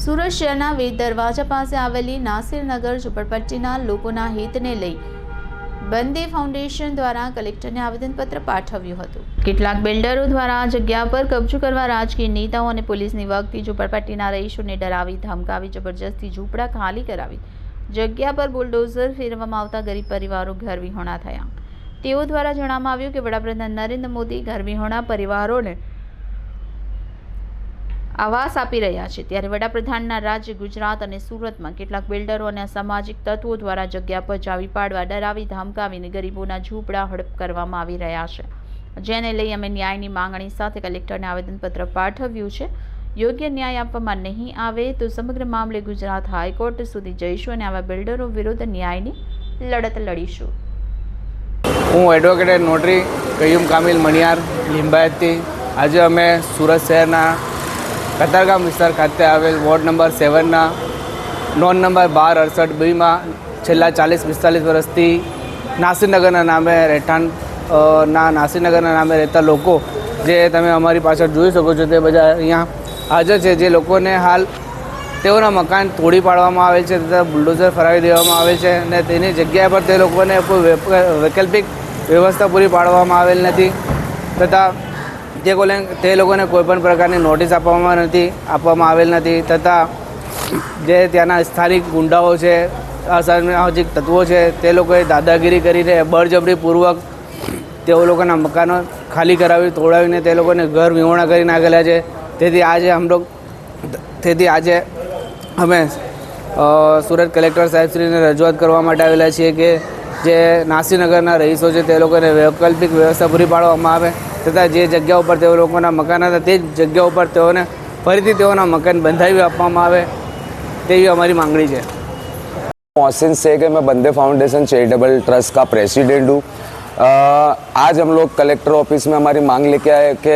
સુરત શહેરના વેદ દરવાજા પાસે આવેલી નાસિરનગર ઝુંપડપટ્ટીના લોકોના હિતને લઈ બંદે ફાઉન્ડેશન દ્વારા કલેક્ટરને આવેદનપત્ર પાઠવ્યું હતું। કેટલાક બિલ્ડરો દ્વારા આ જગ્યા પર કબજો કરવા રાજકીય નેતાઓ અને પોલીસની વખતે ઝુંપડપટ્ટીના રહીશોને ડરાવી ધમકાવી જબરજસ્તી ઝૂંપડા ખાલી કરાવી જગ્યા પર બુલડોઝર ફેરવવામાં આવતા ગરીબ પરિવારો ઘર વિહોણા થયા। તેઓ દ્વારા જણાવવામાં આવ્યું કે વડાપ્રધાન નરેન્દ્ર મોદી ઘર વિહોણા પરિવારોને આવાસ આપી રહ્યા છે, ત્યારે વડાપ્રધાનના રાજ્ય ગુજરાત અને સુરતમાં કેટલાક બિલ્ડરો અને અસામાજિક તત્વો દ્વારા જગ્યા પર ચાવી પાડવા, ડરાવી ધમકાવીને ગરીબોના ઝૂંપડા હડપ કરવામાં આવી રહ્યા છે, જેને લઈ અમે ન્યાયની માંગણી સાથે કલેક્ટરને આવેદનપત્ર પાઠવ્યું છે। યોગ્ય ન્યાય આપવામાં નહીં આવે તો સમગ્ર મામલે ગુજરાત હાઈકોર્ટ સુધી જઈશું અને આવા બિલ્ડરો વિરુદ્ધ ન્યાયની લડત લડીશું। હું એડવોકેટ નોટરી કયુમ કામિલ મણિયાર લિંબાયતથી આજે અમે સુરત શહેરના કતારગામ વિસ્તાર ખાતે આવેલ વોર્ડ નંબર 7ના નોન નંબર 1268 છેલ્લા 40-45 વર્ષથી નાસિરનગરના નામે રહેતા લોકો જે તમે અમારી પાછળ જોઈ શકો છો તે બધા અહીંયા હાજર છે। જે લોકોને હાલ તેઓના મકાન તોડી પાડવામાં આવેલ છે તથા બુલડોઝર ફરાવી દેવામાં આવેલ છે અને તેની જગ્યા પર તે લોકોને કોઈ વૈકલ્પિક વ્યવસ્થા પૂરી પાડવામાં આવેલ નથી તથા તે લોકોને કોઈપણ પ્રકારની નોટિસ આપવામાં આવેલ નથી તથા જે ત્યાંના સ્થાનિક ગુંડાઓ છે, અસામાજિક તત્વો છે, તે લોકોએ દાદાગીરી કરીને બળજબરીપૂર્વક તેઓ લોકોના મકાનો ખાલી કરાવી તોડાવીને તે લોકોને ઘર વિહોણા કરી નાખેલા છે। તેથી આજે અમે સુરત કલેક્ટર સાહેબશ્રીને રજૂઆત કરવા માટે આવેલા છીએ કે જે નાસિરનગરના રહીશો છે તે લોકોને વૈકલ્પિક વ્યવસ્થા પૂરી પાડવામાં આવે તથા જે જગ્યા ઉપર તેઓ લોકોના મકાન હતા તે જ જગ્યા ઉપર તેઓને ફરીથી તેઓના મકાન બંધાવી આપવામાં આવે તેવી हमारी मांगनी है। मोहसिन शेख है, मैं बंदे फाउंडेशन चैरिटेबल ट्रस्ट का प्रेसिडेंट हूँ। आज हम लोग कलेक्टर ऑफिस में हमारी मांग लेके आए कि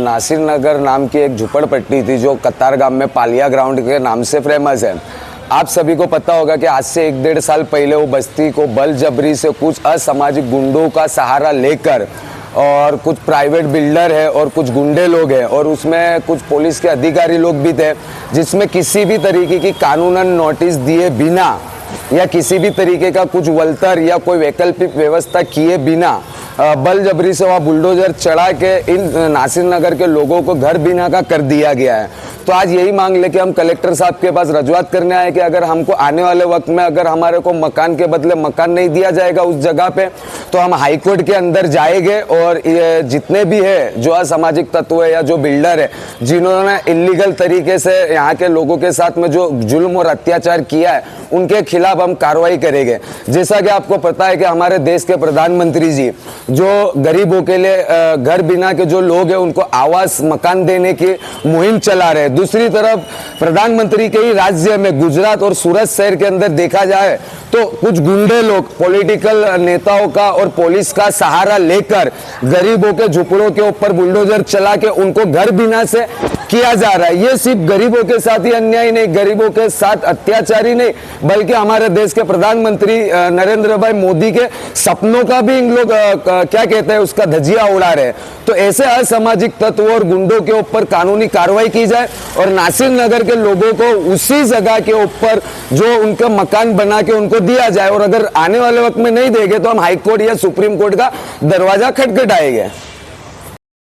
नासिरनगर नाम की एक झुपड़पट्टी थी जो कतारगाम में पालिया ग्राउंड के नाम से फेमस है। आप सभी को पता होगा कि आज से 1-1.5 साल पहले वो बस्ती को बलजबरी से कुछ असामाजिक गुंडों का सहारा लेकर और कुछ प्राइवेट बिल्डर है और कुछ गुंडे लोग हैं और उसमें कुछ पुलिस के अधिकारी लोग भी थे, जिसमें किसी भी तरीके की कानूनन नोटिस दिए बिना या किसी भी तरीके का कुछ वल्तर या कोई वैकल्पिक व्यवस्था किए बिना बलजबरी से वहाँ बुलडोजर चढ़ा के इन नासिरनगर के लोगों को घर बिना का कर दिया गया है। तो आज यही मांग लेके हम कलेक्टर साहब के पास रजूआत करने आए कि अगर हमको आने वाले वक्त में अगर हमारे को मकान के बदले मकान नहीं दिया जाएगा उस जगह पे तो हम हाईकोर्ट के अंदर जाएंगे और ये जितने भी है जो असामाजिक तत्व है या जो बिल्डर है जिन्होंने इलीगल तरीके से यहाँ के लोगों के साथ में जो जुल्म और अत्याचार किया है उनके खिलाफ हम कार्रवाई करेंगे। जैसा कि आपको पता है कि हमारे देश के प्रधानमंत्री जी जो गरीबों के लिए घर बिना के जो लोग हैं उनको आवास मकान देने की मुहिम चला रहे हैं। दूसरी तरफ प्रधानमंत्री के ही राज्य में गुजरात और सूरत शहर के अंदर देखा जाए तो कुछ गुंडे लोग पॉलिटिकल नेताओं का और पुलिस का सहारा लेकर गरीबों के झुपड़ों के ऊपर बुलडोजर चला के उनको घर बिना से किया जा रहा है। ये सिर्फ गरीबों के साथ ही अन्याय नहीं, गरीबों के साथ अत्याचार ही नहीं, बल्कि हमारे देश के प्रधानमंत्री नरेंद्र भाई मोदी के सपनों का भी इन लोग क्या कहते हैं उसका धजिया उड़ा रहे हैं। तो ऐसे असामाजिक तत्वों और गुंडों के ऊपर कानूनी कार्रवाई की जाए और नासिरनगर के लोगों को उसी जगह के ऊपर जो उनका मकान बना के उनको दिया जाए और अगर आने वाले वक्त में नहीं देंगे तो हम हाई कोर्ट या सुप्रीम कोर्ट का दरवाजा खटखटाएंगे।